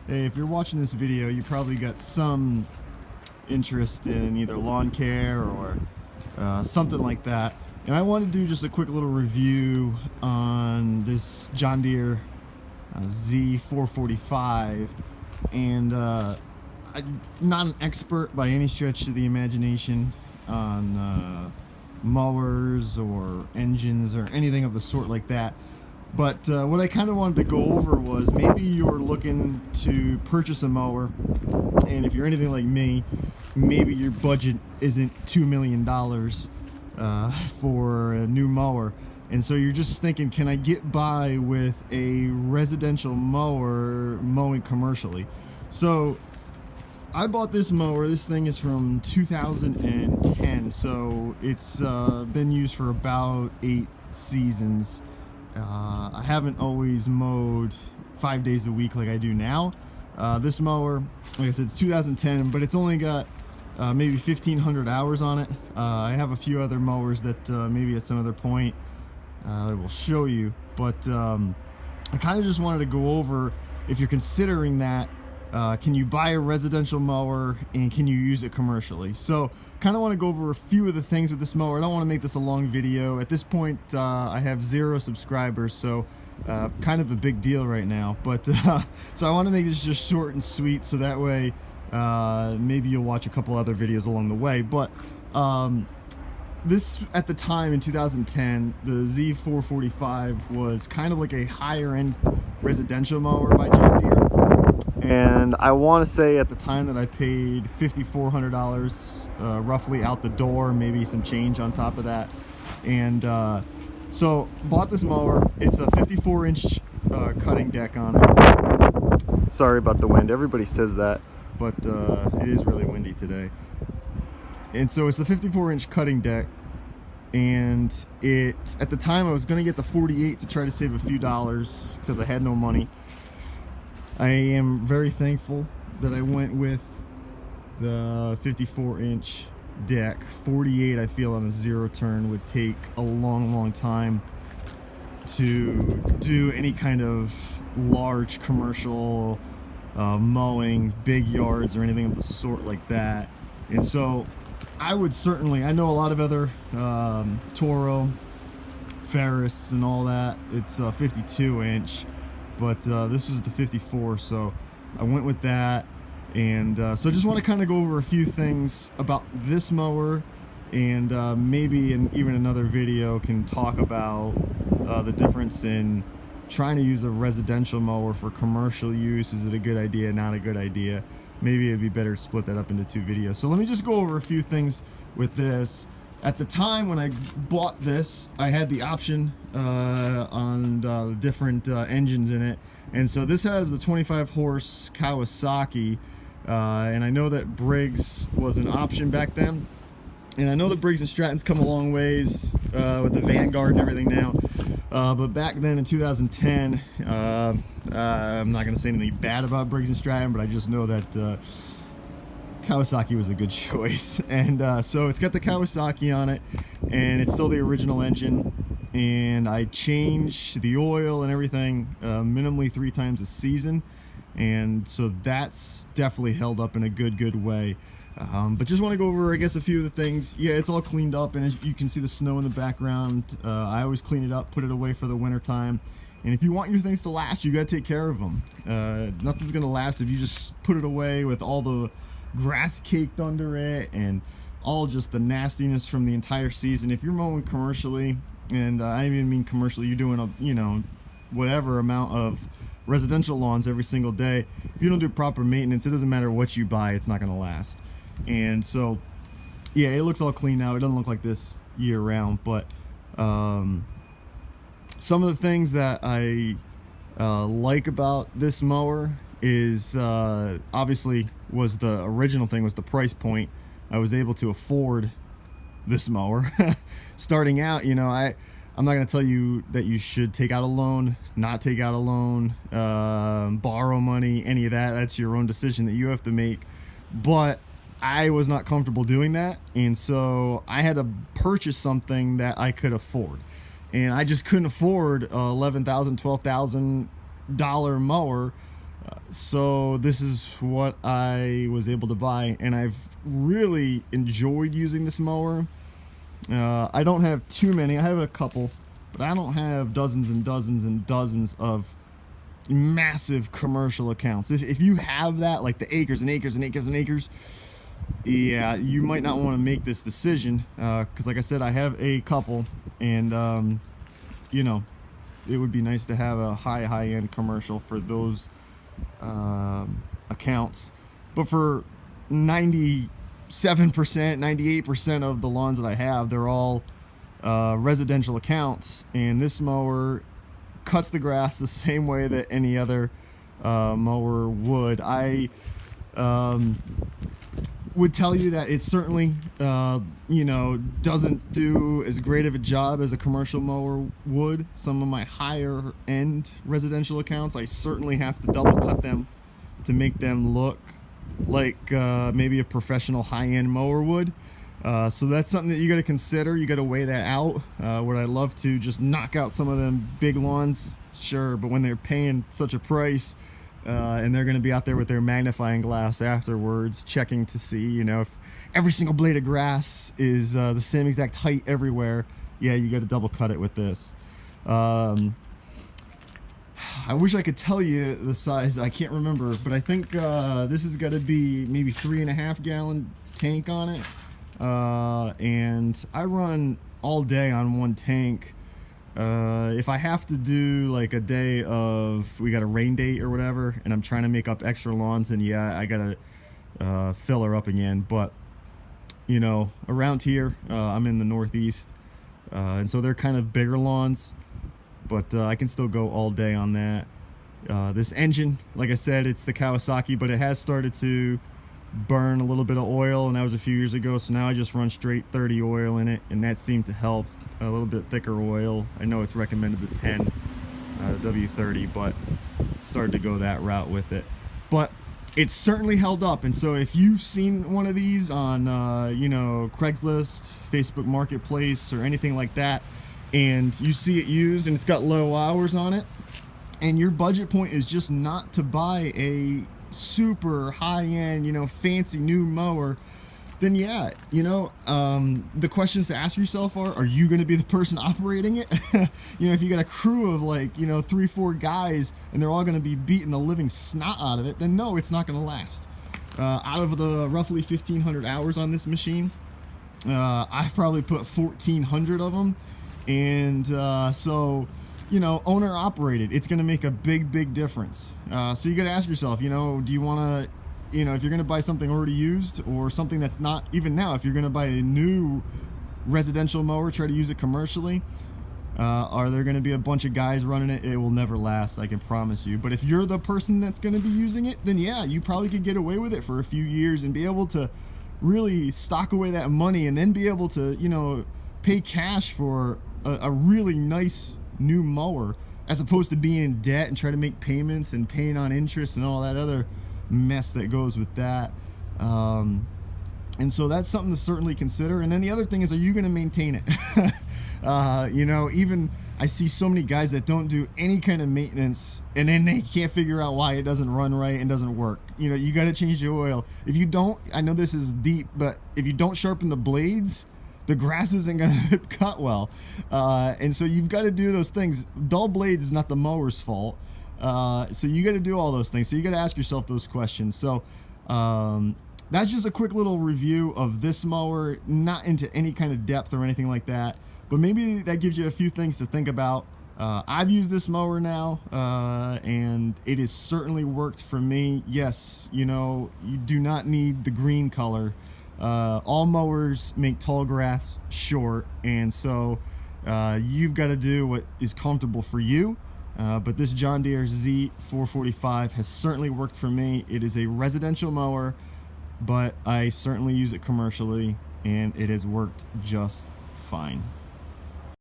Hey, if you're watching this video, you probably got some interest in either lawn care or something like that. And I want to do just a quick little review on this John Deere Z445. And I'm not an expert by any stretch of the imagination on mowers or engines or anything of the sort like that. But what I kind of wanted to go over was maybe you're looking to purchase a mower, and if you're anything like me, maybe your budget isn't $2 million for a new mower. And so you're just thinking, can I get by with a residential mower mowing commercially? So I bought this mower. This thing is from 2010, so it's been used for about 8 seasons. I haven't always mowed 5 days a week like I do now. This mower, like I said, it's 2010, but it's only got maybe 1,500 hours on it. I have a few other mowers that maybe at some other point I will show you, but I kind of just wanted to go over, if you're considering that, can you buy a residential mower and can you use it commercially? So kind of want to go over a few of the things with this mower. I don't want to make this a long video. At this point, I have 0 subscribers, so kind of a big deal right now. But so I want to make this just short and sweet, so that way maybe you'll watch a couple other videos along the way. But this, at the time in 2010, the Z445 was kind of like a higher end residential mower by John Deere. And I want to say at the time that I paid $5,400 roughly out the door, maybe some change on top of that. And so bought this mower. It's a 54-inch cutting deck on it. Sorry about the wind. Everybody says that, but it is really windy today. And so it's the 54-inch cutting deck. And at the time I was going to get the 48 to try to save a few dollars because I had no money. I am very thankful that I went with the 54-inch deck. 48, I feel, on a 0 turn would take a long time to do any kind of large commercial mowing, big yards, or anything of the sort like that. And so I would certainly, I know a lot of other Toro, Ferris, and all that. It's a 52-inch. But this was the 54, so I went with that. And so just want to kind of go over a few things about this mower, and maybe in even another video can talk about the difference in trying to use a residential mower for commercial use. Is it a good idea, not a good idea? Maybe it'd be better to split that up into 2 videos. So let me just go over a few things with this. At the time when I bought this, I had the option on the different engines in it. And so this has the 25 horse Kawasaki, and I know that Briggs was an option back then. And I know that Briggs and Stratton's come a long ways with the Vanguard and everything now. But back then in 2010, I'm not going to say anything bad about Briggs and Stratton, but I just know that Kawasaki was a good choice. And so it's got the Kawasaki on it, and it's still the original engine, and I change the oil and everything minimally 3 times a season, and so that's definitely held up in a good way. But just want to go over, I guess, a few of the things. Yeah, it's all cleaned up, and as you can see the snow in the background. I always clean it up, put it away for the winter time. And if you want your things to last, you got to take care of them. Nothing's gonna last if you just put it away with all the grass caked under it and all just the nastiness from the entire season. If you're mowing commercially, and I even mean commercially, you're doing a whatever amount of residential lawns every single day, if you don't do proper maintenance, it doesn't matter what you buy, it's not going to last. And so yeah, it looks all clean now. It doesn't look like this year round, but some of the things that I like about this mower is obviously was the original thing was the price point. I was able to afford this mower. Starting out, I'm not going to tell you that you should take out a loan, not take out a loan, borrow money, any of that. That's your own decision that you have to make. But I was not comfortable doing that, and so I had to purchase something that I could afford. And I just couldn't afford a $11,000, $12,000 mower So this is what I was able to buy, and I've really enjoyed using this mower. I don't have too many. I have a couple, but I don't have dozens and dozens and dozens of massive commercial accounts. If you have that, like the acres and acres and acres and acres, yeah, you might not want to make this decision, because like I said, I have a couple, and you know, it would be nice to have a high-end commercial for those accounts. But for 97%, 98% of the lawns that I have, they're all residential accounts, and this mower cuts the grass the same way that any other mower would. I would tell you that it certainly you know, doesn't do as great of a job as a commercial mower would. Some of my higher end residential accounts, I certainly have to double cut them to make them look like maybe a professional high-end mower would. So that's something that you got to consider. You got to weigh that out. Would I love to just knock out some of them big lawns? Sure, but when they're paying such a price, and they're going to be out there with their magnifying glass afterwards checking to see, you know, if every single blade of grass is the same exact height everywhere, yeah, you got to double cut it with this. I wish I could tell you the size. I can't remember, but I think this has got to be maybe 3.5 gallon tank on it, and I run all day on one tank. If I have to do like a day of, we got a rain date or whatever, and I'm trying to make up extra lawns, then yeah, I gotta fill her up again. But you know, around here, I'm in the Northeast, and so they're kind of bigger lawns, but I can still go all day on that. This engine, like I said, it's the Kawasaki, but it has started to burn a little bit of oil, and that was a few years ago, so now I just run straight 30 oil in it, and that seemed to help. A little bit thicker oil. I know it's recommended the 10 W30, but started to go that route with it. But it's certainly held up, and so if you've seen one of these on you know, Craigslist, Facebook Marketplace, or anything like that, and you see it used and it's got low hours on it, and your budget point is just not to buy a super high-end, you know, fancy new mower, then yeah, you know, the questions to ask yourself are you going to be the person operating it? You know, if you got a crew of like, you know, 3-4 guys and they're all going to be beating the living snot out of it, then no, it's not going to last. Out of the roughly 1,500 hours on this machine, I've probably put 1,400 of them, and so, you know, owner operated, it's going to make a big difference. So you got to ask yourself, you know, do you want to, you know, if you're going to buy something already used, or something that's not, even now, if you're going to buy a new residential mower, try to use it commercially, are there going to be a bunch of guys running it? It will never last, I can promise you. But if you're the person that's going to be using it, then yeah, you probably could get away with it for a few years and be able to really stock away that money, and then be able to, you know, pay cash for a really nice new mower, as opposed to being in debt and try to make payments and paying on interest and all that other mess that goes with that. And so that's something to certainly consider. And then the other thing is, are you going to maintain it? You know, even I see so many guys that don't do any kind of maintenance, and then they can't figure out why it doesn't run right and doesn't work. You know, you got to change the oil. If you don't, I know this is deep, but if you don't sharpen the blades, the grass isn't going to cut well. And so you've got to do those things. Dull blades is not the mower's fault. So you got to do all those things. So you got to ask yourself those questions. So that's just a quick little review of this mower, not into any kind of depth or anything like that, but maybe that gives you a few things to think about. I've used this mower now, and it has certainly worked for me. Yes, you know, you do not need the green color. All mowers make tall grass short, and so you've got to do what is comfortable for you. But this John Deere Z445 has certainly worked for me. It is a residential mower, but I certainly use it commercially, and it has worked just fine.